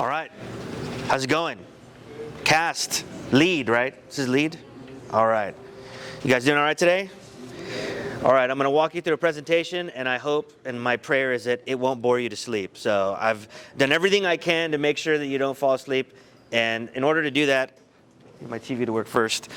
All right. How's it going? Cast. Lead, right? This is lead? All right. You guys doing all right today? All right, I'm going to walk you through a presentation, and I hope, and my prayer is that it won't bore you to sleep. So I've done everything I can to make sure that you don't fall asleep. And in order to do that, get my TV to work first,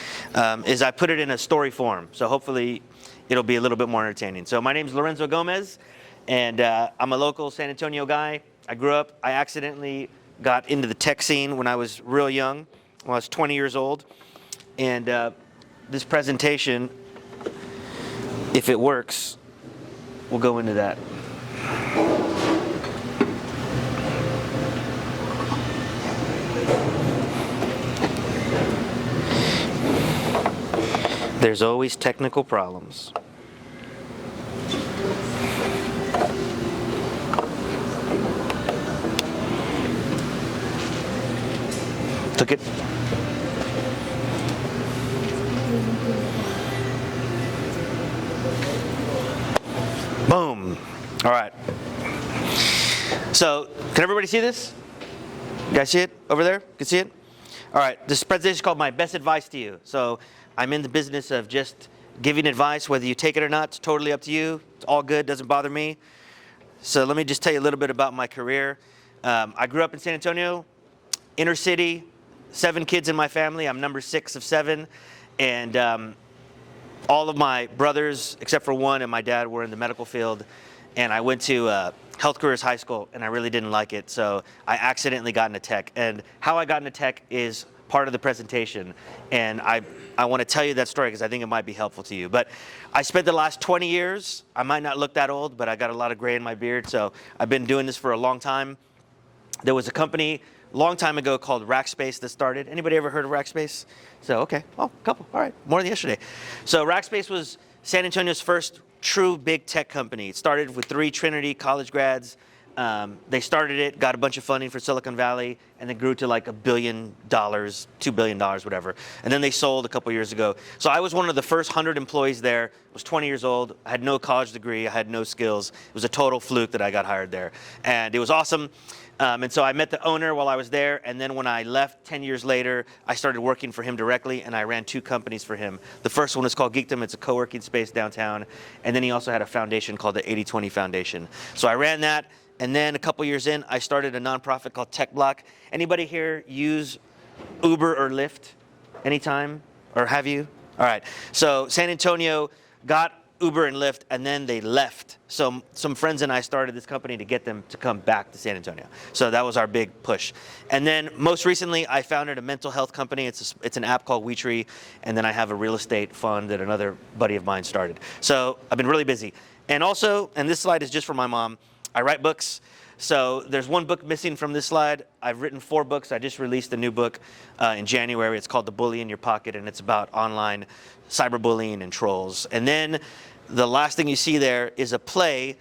is I put it in a story form. So hopefully it'll be a little bit more entertaining. So my name's Lorenzo Gomez, and I'm a local San Antonio guy. I grew up, I accidentally got into the tech scene when I was real young, when I was 20 years old. And this presentation, if it works, we'll go into that. There's always technical problems. Took it. Boom. All right. So, can everybody see this? You guys see it over there? Can see it? All right. This presentation is called My Best Advice to You. So, I'm in the business of just giving advice. Whether you take it or not, it's totally up to you. It's all good. Doesn't bother me. So, let me just tell you a little bit about my career. I grew up in San Antonio, inner city, 7 kids in my family. I'm number 6 of 7. And all of my brothers, except for one, and my dad were in the medical field. And I went to Health Careers High School, and I really didn't like it. So I accidentally got into tech. And how I got into tech is part of the presentation. And I want to tell you that story because I think it might be helpful to you. But I spent the last 20 years, I might not look that old, but I got a lot of gray in my beard. So I've been doing this for a long time. There was a company a long time ago called Rackspace that started. Anybody ever heard of Rackspace? So, okay. Oh, a couple. All right. More than yesterday. So Rackspace was San Antonio's first true big tech company. It started with 3 Trinity college grads. They started it, got a bunch of funding for Silicon Valley, and then grew to like $1 billion, $2 billion, whatever. And then they sold a couple years ago. So I was one of the first 100 employees there. I was 20 years old. I had no college degree. I had no skills. It was a total fluke that I got hired there. And it was awesome. And so I met the owner while I was there, and then when I left 10 years later, I started working for him directly, and I ran 2 companies for him. The first one is called Geekdom. It's a co-working space downtown, and then he also had a foundation called the 80/20 Foundation. So I ran that, and then a couple years in, I started a nonprofit called Tech Block. Anybody here use Uber or Lyft anytime, or have you? All right, so San Antonio got Uber and Lyft, and then they left. So some friends and I started this company to get them to come back to San Antonio. So that was our big push. And then most recently, I founded a mental health company. It's an app called WeTree, and then I have a real estate fund that another buddy of mine started. So I've been really busy. And also, and this slide is just for my mom, I write books. So there's one book missing from this slide. I've written 4 books. I just released a new book in January. It's called The Bully in Your Pocket, and it's about online cyberbullying and trolls. And then the last thing you see there is a play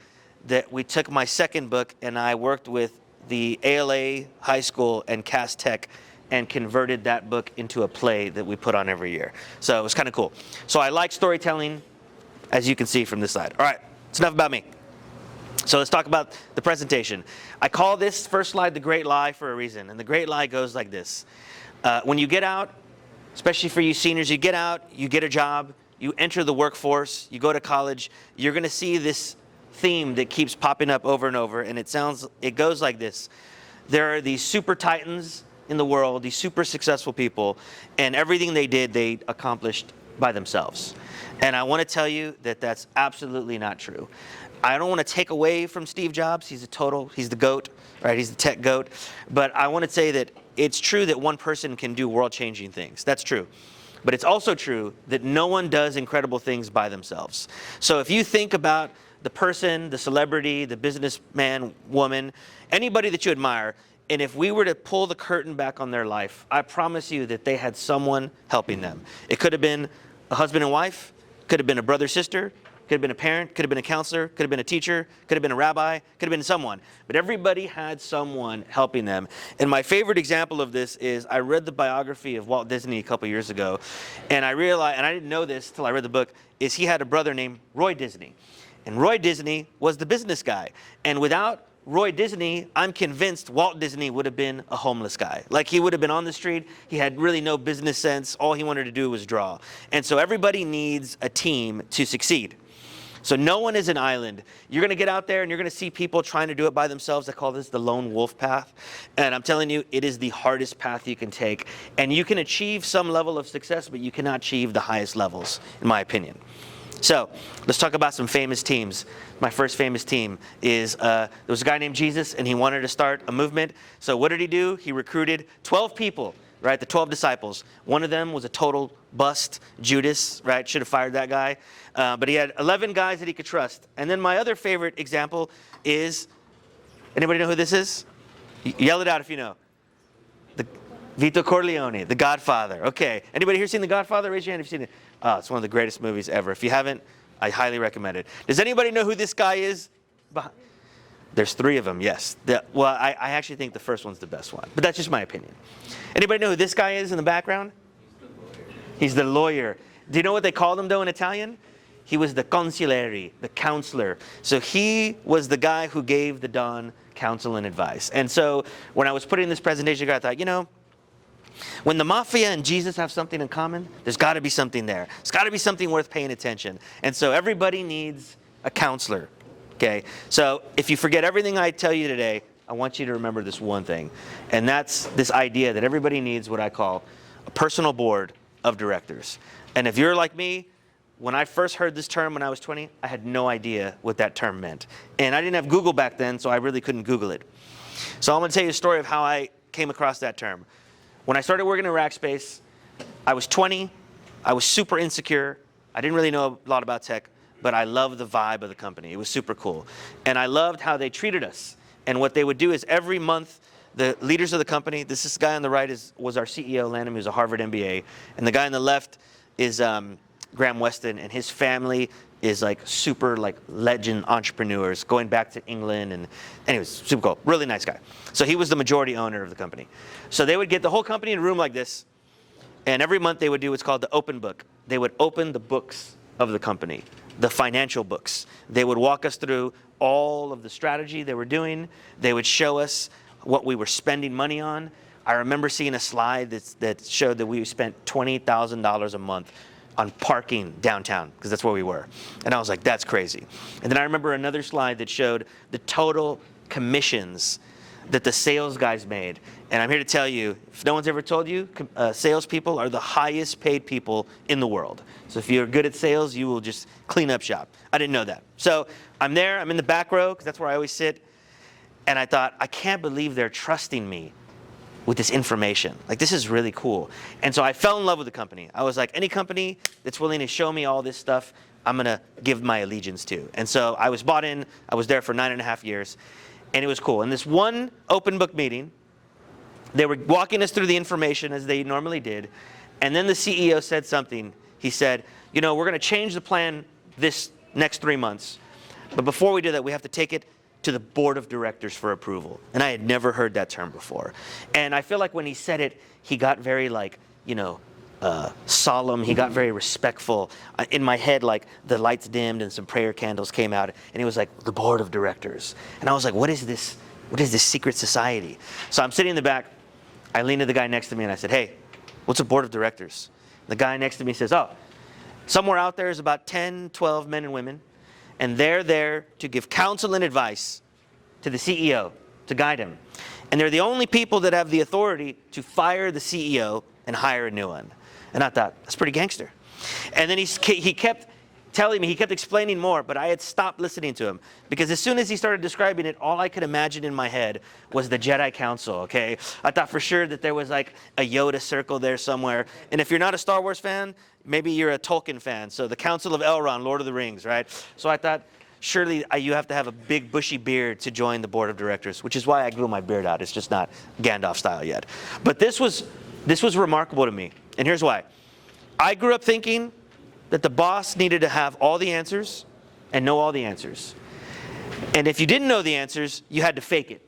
that we took my second book, and I worked with the ALA High School and Cast Tech and converted that book into a play that we put on every year. So it was kind of cool. So I like storytelling, as you can see from this slide. All right, it's enough about me. So let's talk about the presentation. I call this first slide the great lie for a reason, and the great lie goes like this. When you get out, especially for you seniors, you get out, you get a job, you enter the workforce, you go to college, you're going to see this theme that keeps popping up over and over, and it goes like this. There are these super titans in the world, these super successful people, and everything they did, they accomplished by themselves. And I want to tell you that that's absolutely not true. I don't want to take away from Steve Jobs. He's the GOAT, right? He's the tech GOAT. But I want to say that it's true that one person can do world-changing things. That's true. But it's also true that no one does incredible things by themselves. So if you think about the person, the celebrity, the businessman, woman, anybody that you admire, and if we were to pull the curtain back on their life, I promise you that they had someone helping them. It could have been a husband and wife, could have been a brother, sister, could have been a parent, could have been a counselor, could have been a teacher, could have been a rabbi, could have been someone. But everybody had someone helping them. And my favorite example of this is I read the biography of Walt Disney a couple years ago, and I realized, and I didn't know this till I read the book, is he had a brother named Roy Disney. And Roy Disney was the business guy. And without Roy Disney, I'm convinced Walt Disney would have been a homeless guy. Like, he would have been on the street. He had really no business sense. All he wanted to do was draw. And so everybody needs a team to succeed. So no one is an island. You're going to get out there and you're going to see people trying to do it by themselves. I call this the lone wolf path. And I'm telling you, it is the hardest path you can take. And you can achieve some level of success, but you cannot achieve the highest levels, in my opinion. So let's talk about some famous teams. My first famous team is, there was a guy named Jesus, and he wanted to start a movement. So what did he do? He recruited 12 people, right? The 12 disciples. One of them was a total bust, Judas, right? Should have fired that guy. But he had 11 guys that he could trust. And then my other favorite example is, anybody know who this is? Yell it out if you know. Vito Corleone, The Godfather. Okay. Anybody here seen The Godfather? Raise your hand if you've seen it. Oh, it's one of the greatest movies ever. If you haven't, I highly recommend it. Does anybody know who this guy is? There's 3 of them, yes. I actually think the first one's the best one, but that's just my opinion. Anybody know who this guy is in the background? He's the lawyer. Do you know what they called him, though, in Italian? He was the consigliere, the counselor. So he was the guy who gave the Don counsel and advice. And so when I was putting this presentation together, I thought, when the mafia and Jesus have something in common, there's got to be something there. It's got to be something worth paying attention. And so everybody needs a counselor. Okay? So if you forget everything I tell you today, I want you to remember this one thing. And that's this idea that everybody needs what I call a personal board of directors. And if you're like me, when I first heard this term when I was 20, I had no idea what that term meant. And I didn't have Google back then, so I really couldn't Google it. So I'm going to tell you a story of how I came across that term. When I started working in Rackspace, I was 20. I was super insecure. I didn't really know a lot about tech, but I loved the vibe of the company. It was super cool. And I loved how they treated us. And what they would do is every month, the leaders of the company, this guy on the right was our CEO, Lanham, who's a Harvard MBA. And the guy on the left is Graham Weston, and his family is like super like legend entrepreneurs going back to England. And anyways, super cool. Really nice guy. So he was the majority owner of the company. So they would get the whole company in a room like this. And every month they would do what's called the open book. They would open the books of the company, the financial books. They would walk us through all of the strategy they were doing. They would show us what we were spending money on. I remember seeing a slide that showed that we spent $20,000 a month on parking downtown, because that's where we were. And I was like, that's crazy. And then I remember another slide that showed the total commissions that the sales guys made. And I'm here to tell you, if no one's ever told you, salespeople are the highest paid people in the world. So if you're good at sales, you will just clean up shop. I didn't know that. So I'm there, I'm in the back row, because that's where I always sit. And I thought, I can't believe they're trusting me with this information. Like, this is really cool. And so I fell in love with the company. I was like, any company that's willing to show me all this stuff, I'm going to give my allegiance to. And so I was bought in. I was there for 9.5 years. And it was cool. In this one open book meeting, they were walking us through the information as they normally did. And then the CEO said something. He said, we're going to change the plan this next 3 months. But before we do that, we have to take it to the board of directors for approval. And I had never heard that term before. And I feel like when he said it, he got very solemn. He got very respectful. In my head, like the lights dimmed and some prayer candles came out. And he was like, the board of directors. And I was like, what is this? What is this secret society? So I'm sitting in the back. I leaned to the guy next to me and I said, hey, what's a board of directors? The guy next to me says, somewhere out there is about 10, 12 men and women. And they're there to give counsel and advice to the CEO, to guide him. And they're the only people that have the authority to fire the CEO and hire a new one. And I thought, that's pretty gangster. And then he kept telling me, he kept explaining more, but I had stopped listening to him. Because as soon as he started describing it, all I could imagine in my head was the Jedi Council, okay? I thought for sure that there was like a Yoda circle there somewhere. And if you're not a Star Wars fan, maybe you're a Tolkien fan. So the Council of Elrond, Lord of the Rings, right? So I thought, surely you have to have a big bushy beard to join the board of directors, which is why I grew my beard out. It's just not Gandalf style yet. But this was remarkable to me. And here's why. I grew up thinking that the boss needed to have all the answers and know all the answers. And if you didn't know the answers, you had to fake it.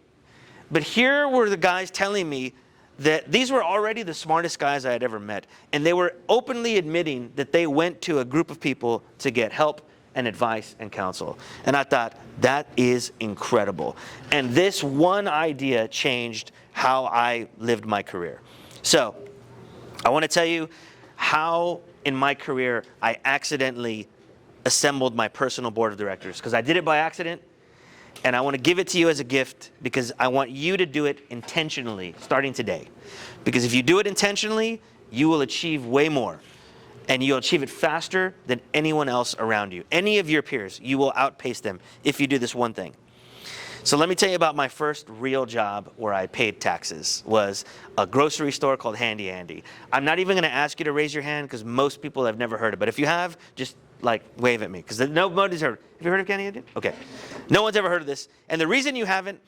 But here were the guys telling me that these were already the smartest guys I had ever met. And they were openly admitting that they went to a group of people to get help and advice and counsel. And I thought, that is incredible. And this one idea changed how I lived my career. So I want to tell you how in my career I accidentally assembled my personal board of directors, because I did it by accident. And I want to give it to you as a gift because I want you to do it intentionally starting today. Because if you do it intentionally, you will achieve way more. And you'll achieve it faster than anyone else around you. Any of your peers, you will outpace them if you do this one thing. So let me tell you about my first real job where I paid taxes. Was a grocery store called Handy Andy. I'm not even going to ask you to raise your hand because most people have never heard of it. But if you have, just like wave at me because nobody's heard. Have you heard of Handy Andy? Okay. No one's ever heard of this. And the reason you haven't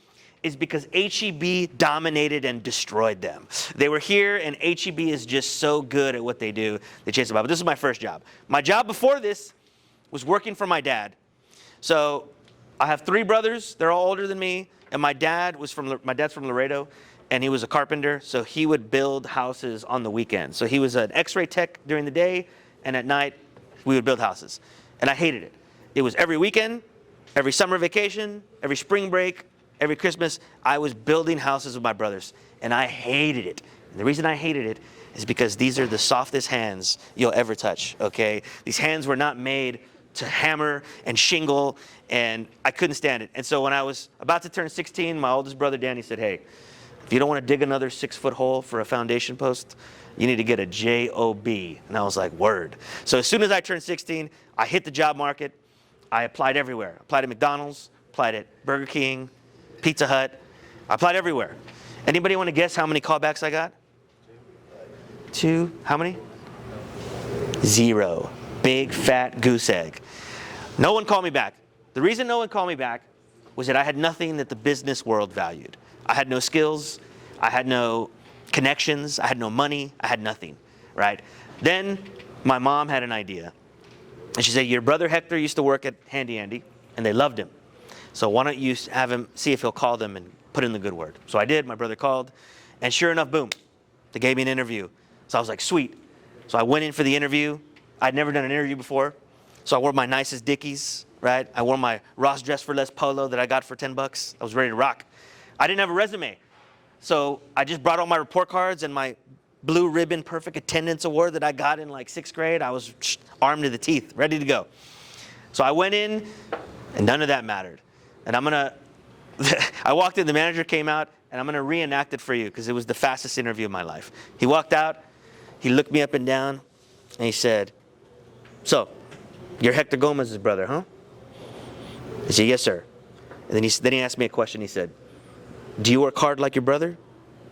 is because H-E-B dominated and destroyed them. They were here, and H-E-B is just so good at what they do. They chase them out. But this is my first job. My job before this was working for my dad. So I have 3 brothers. They're all older than me. And my dad's from Laredo, and he was a carpenter. So he would build houses on the weekends. So he was an X-ray tech during the day, and at night we would build houses. And I hated it. It was every weekend, every summer vacation, every spring break, every Christmas, I was building houses with my brothers, and I hated it. And the reason I hated it is because these are the softest hands you'll ever touch, okay? These hands were not made to hammer and shingle, and I couldn't stand it. And so when I was about to turn 16, my oldest brother, Danny, said, hey, if you don't want to dig another 6-foot hole for a foundation post, you need to get a J-O-B. And I was like, word. So as soon as I turned 16, I hit the job market. I applied everywhere. I applied at McDonald's, applied at Burger King, Pizza Hut. I applied everywhere. Anybody want to guess how many callbacks I got? 2. How many? 0. Big fat goose egg. No one called me back. The reason no one called me back was that I had nothing that the business world valued. I had no skills. I had no connections. I had no money. I had nothing, right? Then my mom had an idea. And she said, your brother Hector used to work at Handy Andy, and they loved him. So why don't you have him see if he'll call them and put in the good word. So I did. My brother called. And sure enough, boom, they gave me an interview. So I was like, sweet. So I went in for the interview. I'd never done an interview before. So I wore my nicest Dickies, right? I wore my Ross Dress for Less polo that I got for $10. I was ready to rock. I didn't have a resume. So I just brought all my report cards and my blue ribbon perfect attendance award that I got in like 6th grade. I was armed to the teeth, ready to go. So I went in, and none of that mattered. And I walked in, the manager came out, and I'm going to reenact it for you because it was the fastest interview of my life. He walked out, he looked me up and down, and he said, so, you're Hector Gomez's brother, huh? I said, yes, sir. And then he asked me a question. He said, do you work hard like your brother?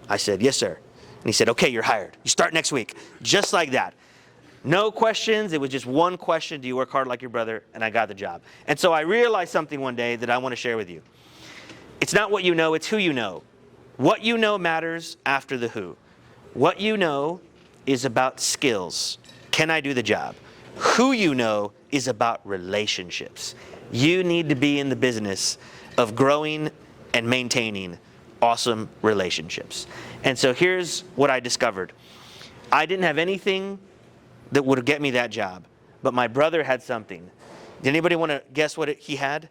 I said, yes, sir. And he said, okay, you're hired. You start next week. Just like that. No questions. It was just one question. Do you work hard like your brother? And I got the job. And so I realized something one day that I want to share with you. It's not what you know, it's who you know. What you know matters after the who. What you know is about skills. Can I do the job? Who you know is about relationships. You need to be in the business of growing and maintaining awesome relationships. And so here's what I discovered. I didn't have anything that would get me that job, but my brother had something. Did anybody want to guess what he had?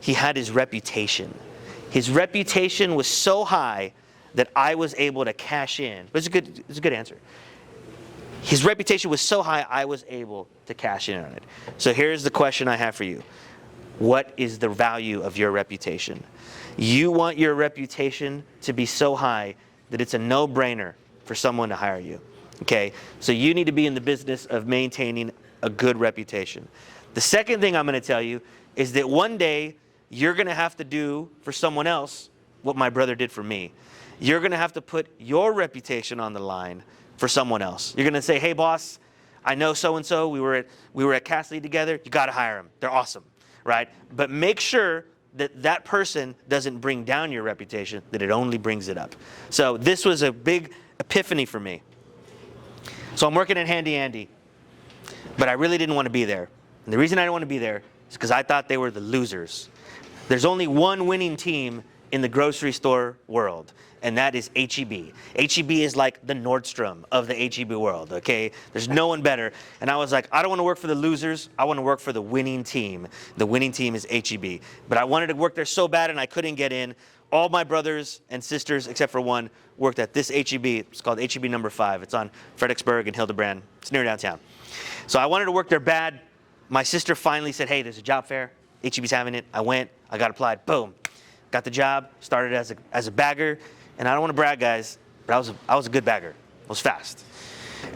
He had his reputation. His reputation was so high that I was able to cash in. But it's a good answer. His reputation was so high, I was able to cash in on it. So here's the question I have for you. What is the value of your reputation? You want your reputation to be so high that it's a no-brainer for someone to hire you. Okay? So you need to be in the business of maintaining a good reputation. The second thing I'm going to tell you is that one day you're going to have to do for someone else what my brother did for me. You're going to have to put your reputation on the line for someone else. You're going to say, hey, boss, I know so-and-so. We were at Castley together. You got to hire them. They're awesome, right? But make sure that that person doesn't bring down your reputation, that it only brings it up. So this was a big epiphany for me. So I'm working at Handy Andy, but I really didn't want to be there. And the reason I didn't want to be there is because I thought they were the losers. There's only one winning team in the grocery store world, and that is H-E-B. H-E-B is like the Nordstrom of the H-E-B world, okay? There's no one better. And I was like, I don't want to work for the losers. I want to work for the winning team. The winning team is H-E-B. But I wanted to work there so bad, and I couldn't get in. All my brothers and sisters, except for one, worked at this H-E-B. It's called H-E-B number 5. It's on Fredericksburg and Hildebrand. It's near downtown. So I wanted to work there bad. My sister finally said, hey, there's a job fair. H-E-B's having it. I went. I got applied. Boom. Got the job. Started as a bagger. And I don't want to brag, guys, but I was a good bagger. I was fast.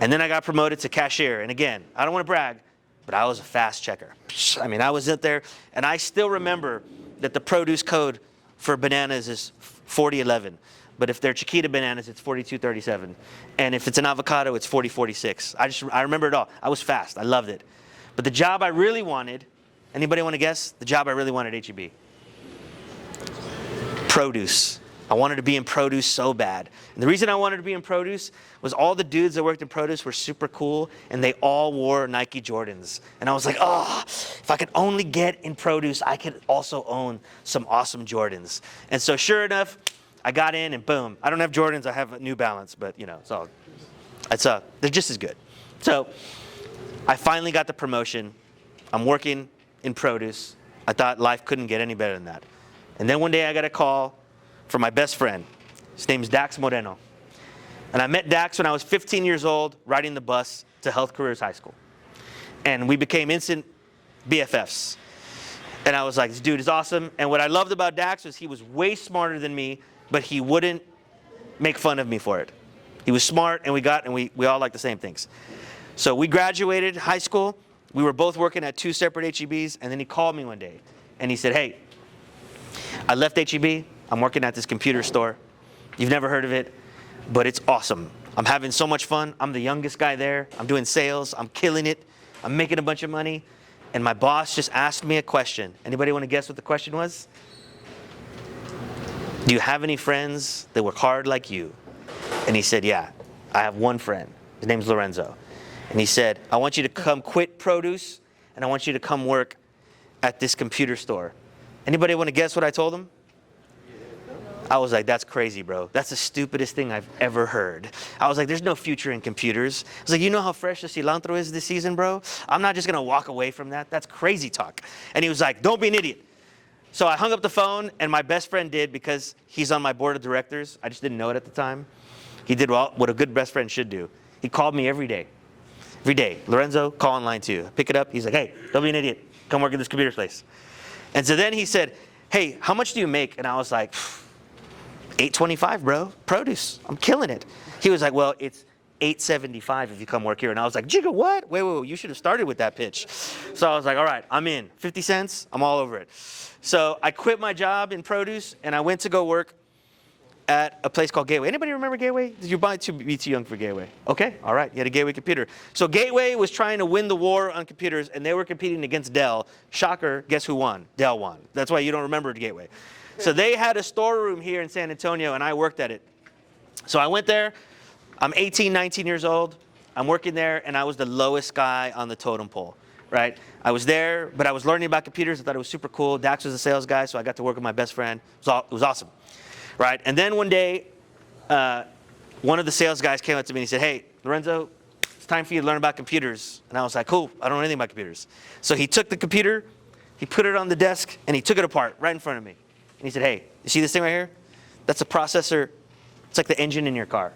And then I got promoted to cashier. And again, I don't want to brag, but I was a fast checker. I mean, I was in there, and I still remember that the produce code for bananas is 4011. But if they're Chiquita bananas, it's 4237. And if it's an avocado, it's 4046. I remember it all. I was fast. I loved it. But the job I really wanted, anybody want to guess? The job I really wanted at H-E-B? Produce. I wanted to be in produce so bad. And the reason I wanted to be in produce was all the dudes that worked in produce were super cool, and they all wore Nike Jordans. And I was like, oh, if I could only get in produce, I could also own some awesome Jordans. And so sure enough, I got in, and boom. I don't have Jordans. I have New Balance, but you know, they're just as good. So I finally got the promotion. I'm working in produce. I thought life couldn't get any better than that. And then one day I got a call from my best friend. His name is Dax Moreno. And I met Dax when I was 15 years old, riding the bus to Health Careers High School. And we became instant BFFs. And I was like, this dude is awesome. And what I loved about Dax was he was way smarter than me, but he wouldn't make fun of me for it. He was smart, and we all liked the same things. So we graduated high school. We were both working at 2 separate H-E-Bs, and then he called me one day. And he said, hey, I left H-E-B. I'm working at this computer store. You've never heard of it, but it's awesome. I'm having so much fun. I'm the youngest guy there. I'm doing sales. I'm killing it. I'm making a bunch of money. And my boss just asked me a question. Anybody want to guess what the question was? Do you have any friends that work hard like you? And he said, yeah, I have one friend. His name's Lorenzo. And he said, I want you to come quit produce, and I want you to come work at this computer store. Anybody want to guess what I told him? I was like, that's crazy, bro. That's the stupidest thing I've ever heard. I was like, there's no future in computers. I was like, you know how fresh the cilantro is this season, bro? I'm not just going to walk away from that. That's crazy talk. And he was like, don't be an idiot. So I hung up the phone, and my best friend did, because he's on my board of directors. I just didn't know it at the time. He did what a good best friend should do. He called me every day. Every day. Lorenzo, call on line 2. Pick it up. He's like, hey, don't be an idiot. Come work at this computer place. And so then he said, hey, how much do you make? And I was like, $8.25, bro. Produce. I'm killing it. He was like, well, it's $8.75 if you come work here. And I was like, Jigga, what? Wait, you should have started with that pitch. So I was like, all right, I'm in. 50 cents, I'm all over it. So I quit my job in produce, and I went to go work at a place called Gateway. Anybody remember Gateway? Did you be too young for Gateway? Okay, all right, you had a Gateway computer. So Gateway was trying to win the war on computers, and they were competing against Dell. Shocker, guess who won? Dell won. That's why you don't remember Gateway. So they had a storeroom here in San Antonio, and I worked at it. So I went there. I'm 18, 19 years old. I'm working there, and I was the lowest guy on the totem pole, right? I was there, but I was learning about computers. I thought it was super cool. Dax was a sales guy, so I got to work with my best friend. It was awesome, right? And then one day, one of the sales guys came up to me and he said, hey, Lorenzo, it's time for you to learn about computers. And I was like, cool, I don't know anything about computers. So he took the computer, he put it on the desk, and he took it apart right in front of me. And he said, hey, you see this thing right here? That's a processor. It's like the engine in your car.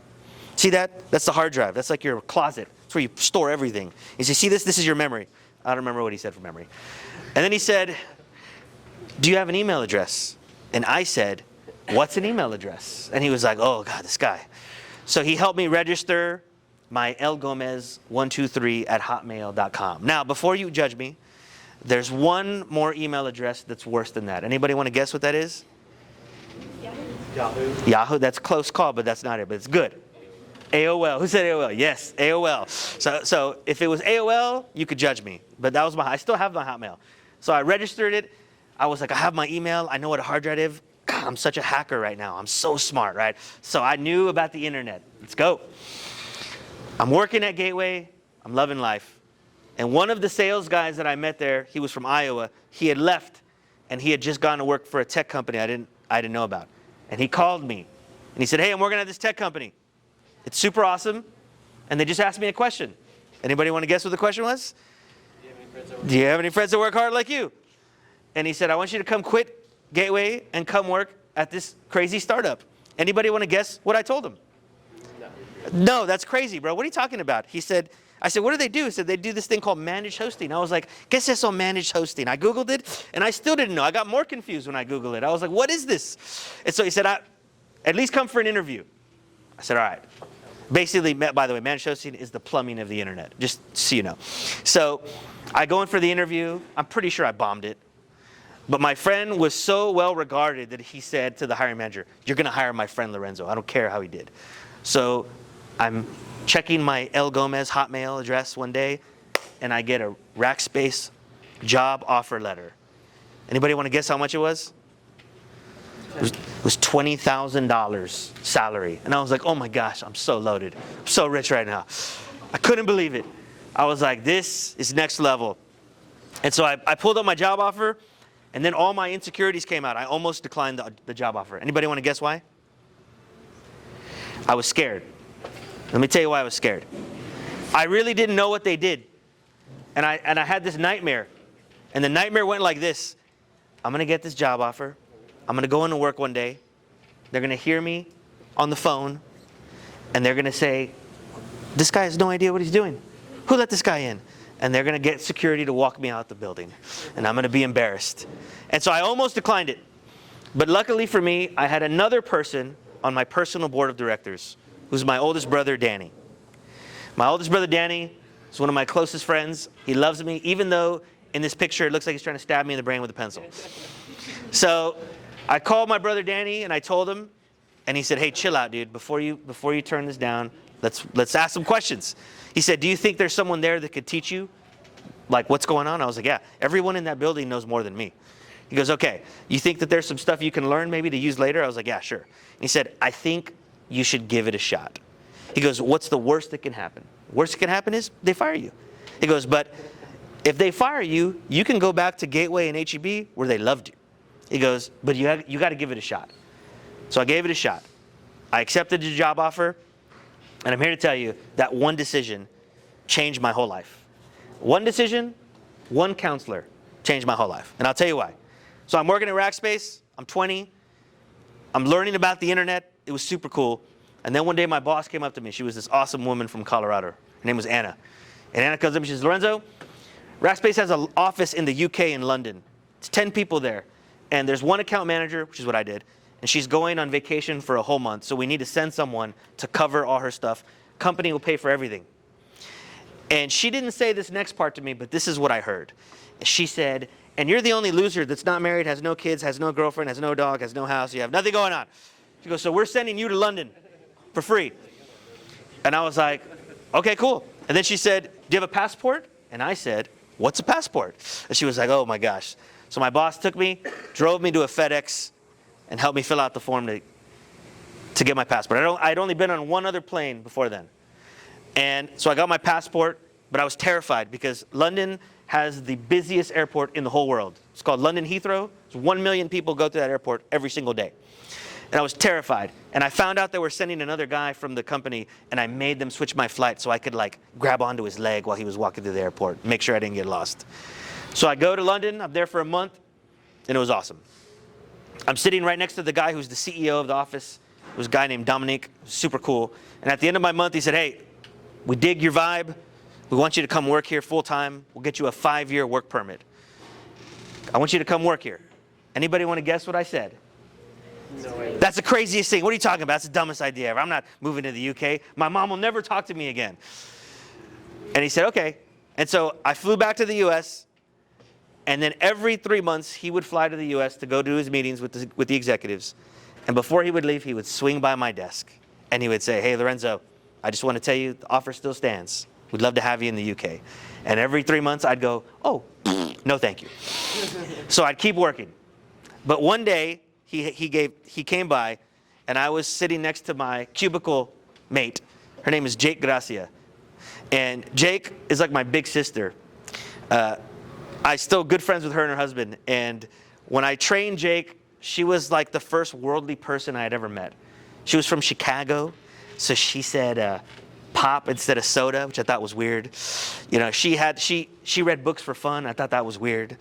See that? That's the hard drive. That's like your closet. It's where you store everything. He said, see this? This is your memory. I don't remember what he said for memory. And then he said, do you have an email address? And I said, what's an email address? And he was like, oh, God, this guy. So he helped me register my lgomez123@hotmail.com. Now, before you judge me, there's one more email address that's worse than that. Anybody want to guess what that is? Yahoo. Yahoo, that's a close call, but that's not it, but it's good. AOL. Who said AOL? Yes, AOL. So if it was AOL, you could judge me. But that was I still have my Hotmail. So I registered it. I was like, I have my email. I know what a hard drive is. God, I'm such a hacker right now. I'm so smart, right? So I knew about the internet. Let's go. I'm working at Gateway. I'm loving life. And one of the sales guys that I met there, he was from Iowa. He had left, and he had just gone to work for a tech company. I didn't I didn't know about. And he called me. And he said, hey, I'm working at this tech company. It's super awesome. And they just asked me a question. Anybody want to guess what the question was? Do you have any friends that work hard like you? And he said, I want you to come quit Gateway and come work at this crazy startup. Anybody want to guess what I told him? No, that's crazy, bro. What are you talking about? I said, what do they do? He said, they do this thing called managed hosting. I was like, ¿qué es eso managed hosting? I Googled it, and I still didn't know. I got more confused when I Googled it. I was like, what is this? And so he said, at least come for an interview. I said, all right. Basically, by the way, managed hosting is the plumbing of the internet, just so you know. So I go in for the interview. I'm pretty sure I bombed it. But my friend was so well regarded that he said to the hiring manager, you're going to hire my friend Lorenzo. I don't care how he did. So I'm checking my El Gomez Hotmail address one day, and I get a Rackspace job offer letter. Anybody want to guess how much it was? It was $20,000 salary. And I was like, oh my gosh, I'm so loaded. I'm so rich right now. I couldn't believe it. I was like, this is next level. And so I pulled up my job offer, and then all my insecurities came out. I almost declined the job offer. Anybody want to guess why? I was scared. Let me tell you why I was scared. I really didn't know what they did. And I had this nightmare. And the nightmare went like this. I'm going to get this job offer. I'm going to go into work one day. They're going to hear me on the phone. And they're going to say, this guy has no idea what he's doing. Who let this guy in? And they're going to get security to walk me out the building. And I'm going to be embarrassed. And so I almost declined it. But luckily for me, I had another person on my personal board of directors, who's my oldest brother, Danny. My oldest brother, Danny, is one of my closest friends. He loves me, even though in this picture it looks like he's trying to stab me in the brain with a pencil. So I called my brother Danny and I told him, and he said, hey, chill out, dude. Before you turn this down, let's ask some questions. He said, do you think there's someone there that could teach you, like, what's going on? I was like, yeah, everyone in that building knows more than me. He goes, okay, you think that there's some stuff you can learn maybe to use later? I was like, yeah, sure. And he said, I think you should give it a shot. He goes, what's the worst that can happen? Worst that can happen is they fire you. He goes, but if they fire you, you can go back to Gateway and HEB where they loved you. He goes, but you got to give it a shot. So I gave it a shot. I accepted the job offer, and I'm here to tell you that one decision changed my whole life. One decision, one counselor changed my whole life. And I'll tell you why. So I'm working at Rackspace. I'm 20. I'm learning about the internet. It was super cool. And then one day my boss came up to me. She was this awesome woman from Colorado. Her name was Anna. And Anna comes up and she says, Lorenzo, Rackspace has an office in the UK in London. It's 10 people there. And there's one account manager, which is what I did. And she's going on vacation for a whole month. So we need to send someone to cover all her stuff. Company will pay for everything. And she didn't say this next part to me, but this is what I heard. She said, and you're the only loser that's not married, has no kids, has no girlfriend, has no dog, has no house, you have nothing going on. She goes, so we're sending you to London for free. And I was like, okay, cool. And then she said, do you have a passport? And I said, what's a passport? And she was like, oh my gosh. So my boss took me, drove me to a FedEx, and helped me fill out the form to get my passport. I'd only been on one other plane before then. And so I got my passport, but I was terrified because London has the busiest airport in the whole world. It's called London Heathrow. 1 million people go through that airport every single day. And I was terrified. And I found out they were sending another guy from the company, and I made them switch my flight so I could like grab onto his leg while he was walking through the airport, make sure I didn't get lost. So I go to London. I'm there for a month, and it was awesome. I'm sitting right next to the guy who's the CEO of the office. It was a guy named Dominique, super cool. And at the end of my month, he said, hey, we dig your vibe. We want you to come work here full time. We'll get you a 5-year work permit. I want you to come work here. Anybody want to guess what I said? No way. That's the craziest thing. What are you talking about? That's the dumbest idea ever. I'm not moving to the UK. My mom will never talk to me again. And he said, okay. And so I flew back to the US. And then every 3 months, he would fly to the US to go do his meetings with the executives. And before he would leave, he would swing by my desk. And he would say, hey, Lorenzo, I just want to tell you, the offer still stands. We'd love to have you in the UK. And every 3 months, I'd go, oh, no, thank you. So I'd keep working. But one day, he came by, and I was sitting next to my cubicle mate. Her name is Jake Gracia. And Jake is like my big sister. I'm still good friends with her and her husband. And when I trained Jake, she was like the first worldly person I had ever met. She was from Chicago, so she said pop instead of soda, which I thought was weird. You know, she read books for fun. I thought that was weird.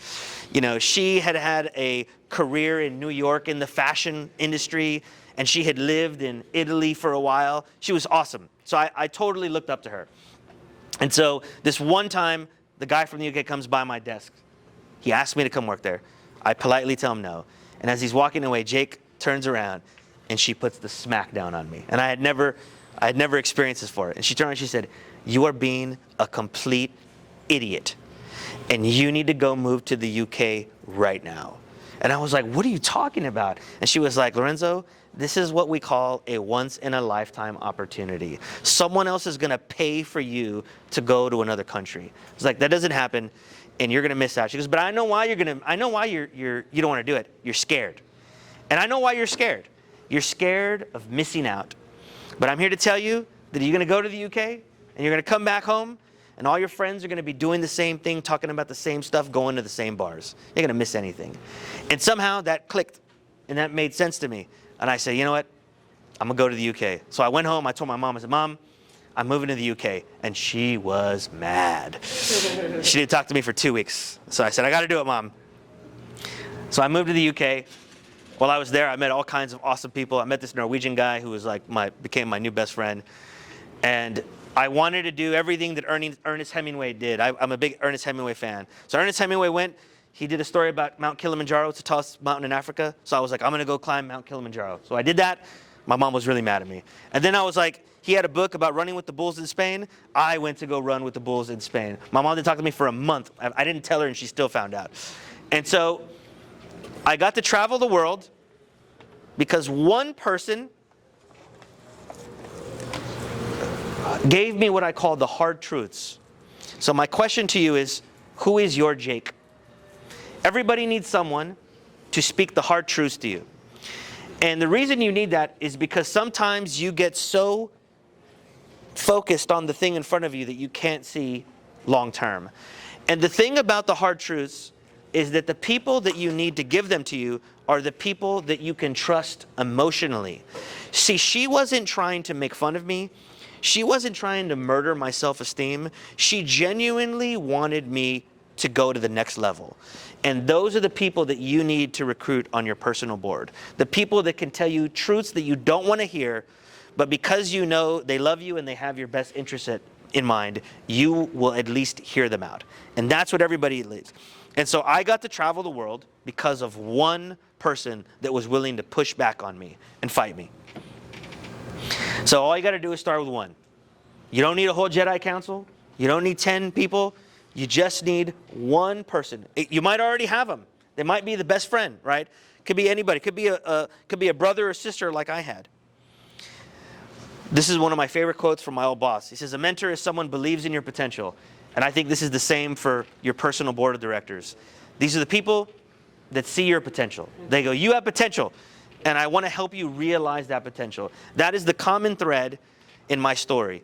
You know, she had a career in New York in the fashion industry, and she had lived in Italy for a while. She was awesome. So I totally looked up to her. And so this one time, the guy from the UK comes by my desk. He asked me to come work there. I politely tell him no. And as he's walking away, Jake turns around and she puts the smack down on me. And I had never experienced this before. And she turned around and she said, "You are being a complete idiot. And you need to go move to the UK right now." And I was like, "What are you talking about?" And she was like, "Lorenzo, this is what we call a once-in-a-lifetime opportunity. Someone else is going to pay for you to go to another country." I was like, "That doesn't happen, and you're going to miss out." She goes, "But I know why you don't want to do it. You're scared." And I know why you're scared. You're scared of missing out. But I'm here to tell you that you're going to go to the UK, and you're going to come back home, and all your friends are going to be doing the same thing, talking about the same stuff, going to the same bars. You're going to miss anything. And somehow that clicked, and that made sense to me. And I said, "You know what? I'm going to go to the UK." So I went home. I told my mom, I said, "Mom, I'm moving to the UK." And she was mad. She didn't talk to me for 2 weeks. So I said, "I got to do it, Mom." So I moved to the UK. While I was there, I met all kinds of awesome people. I met this Norwegian guy who was like became my new best friend. And I wanted to do everything that Ernest Hemingway did. I'm a big Ernest Hemingway fan. So Ernest Hemingway went. He did a story about Mount Kilimanjaro. It's the tallest mountain in Africa. So I was like, I'm going to go climb Mount Kilimanjaro. So I did that. My mom was really mad at me. And then I was like, he had a book about running with the bulls in Spain. I went to go run with the bulls in Spain. My mom didn't talk to me for a month. I didn't tell her, and she still found out. And so I got to travel the world because one person gave me what I call the hard truths. So my question to you is, who is your Jake? Everybody needs someone to speak the hard truths to you. And the reason you need that is because sometimes you get so focused on the thing in front of you that you can't see long term. And the thing about the hard truths is that the people that you need to give them to you are the people that you can trust emotionally. See, she wasn't trying to make fun of me. She wasn't trying to murder my self-esteem. She genuinely wanted me to go to the next level. And those are the people that you need to recruit on your personal board. The people that can tell you truths that you don't want to hear, but because you know they love you and they have your best interest in mind, you will at least hear them out. And that's what everybody lives. And so I got to travel the world because of one person that was willing to push back on me and fight me. So all you got to do is start with one. You don't need a whole Jedi Council. You don't need 10 people. You just need one person. You might already have them. They might be the best friend, right? Could be anybody. Could be a brother or sister like I had. This is one of my favorite quotes from my old boss. He says, "A mentor is someone who believes in your potential." And I think this is the same for your personal board of directors. These are the people that see your potential. They go, "You have potential, and I want to help you realize that potential." That is the common thread in my story.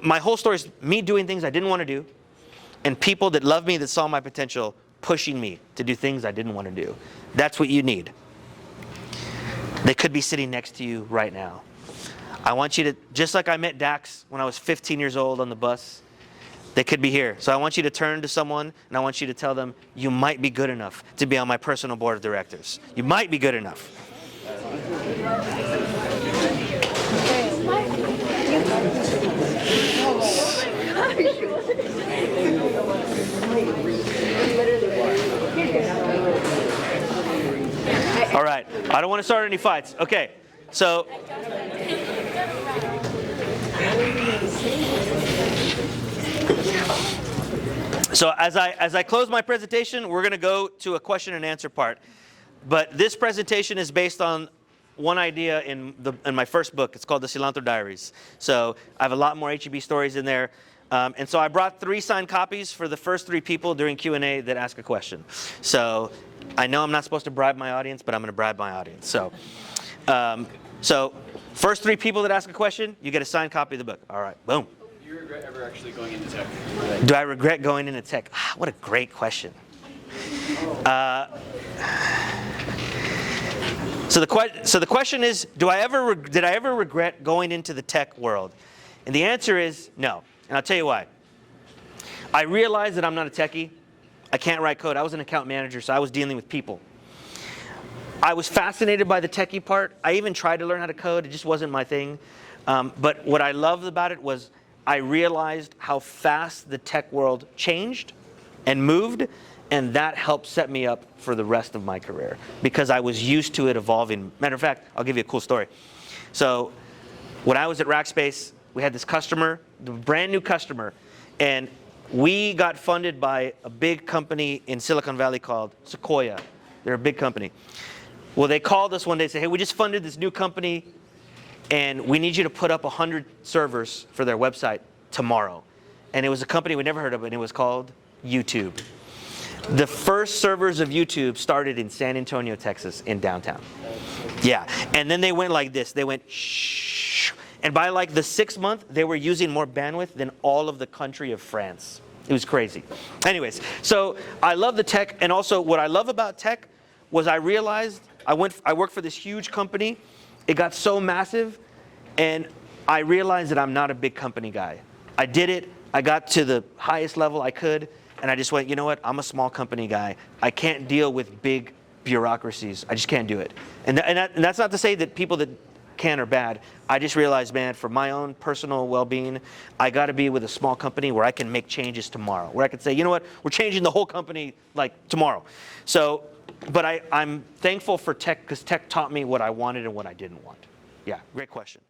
My whole story is me doing things I didn't want to do, and people that love me, that saw my potential, pushing me to do things I didn't want to do. That's what you need. They could be sitting next to you right now. I want you to, just like I met Dax when I was 15 years old on the bus, they could be here. So I want you to turn to someone, and I want you to tell them, you might be good enough to be on my personal board of directors. You might be good enough. All right, I don't want to start any fights. Okay, so as I close my presentation, we're going to go to a question and answer part. But this presentation is based on one idea in my first book. It's called The Cilantro Diaries. So I have a lot more HEB stories in there. And so I brought 3 signed copies for the first 3 people during Q&A that ask a question. So I know I'm not supposed to bribe my audience, but I'm going to bribe my audience. So first 3 people that ask a question, you get a signed copy of the book. All right, boom. Do you regret ever actually going into tech? Do I regret going into tech? What a great question. So the question is, did I ever regret going into the tech world? And the answer is no. And I'll tell you why. I realized that I'm not a techie. I can't write code. I was an account manager, so I was dealing with people. I was fascinated by the techie part. I even tried to learn how to code. It just wasn't my thing. But what I loved about it was I realized how fast the tech world changed and moved, and that helped set me up for the rest of my career because I was used to it evolving. Matter of fact, I'll give you a cool story. So when I was at Rackspace, we had this customer, the brand new customer, and we got funded by a big company in Silicon Valley called Sequoia. They're a big company. Well, they called us one day and said, hey, we just funded this new company, and we need you to put up 100 servers for their website tomorrow. And it was a company we never heard of, and it was called YouTube. The first servers of YouTube started in San Antonio, Texas, in downtown. Yeah, and then they went like this. They went shh. And by like the 6th month, they were using more bandwidth than all of the country of France. It was crazy. Anyways, so I love the tech, and also what I love about tech was I realized I worked for this huge company. It got so massive, and I realized that I'm not a big company guy. I did it. I got to the highest level I could, and I just went, you know what? I'm a small company guy. I can't deal with big bureaucracies. I just can't do it. And that's not to say that people that can are bad. I just realized, man, for my own personal well-being, I got to be with a small company where I can make changes tomorrow, where I can say, you know what? We're changing the whole company like tomorrow. So, but I'm thankful for tech because tech taught me what I wanted and what I didn't want. Yeah, great question.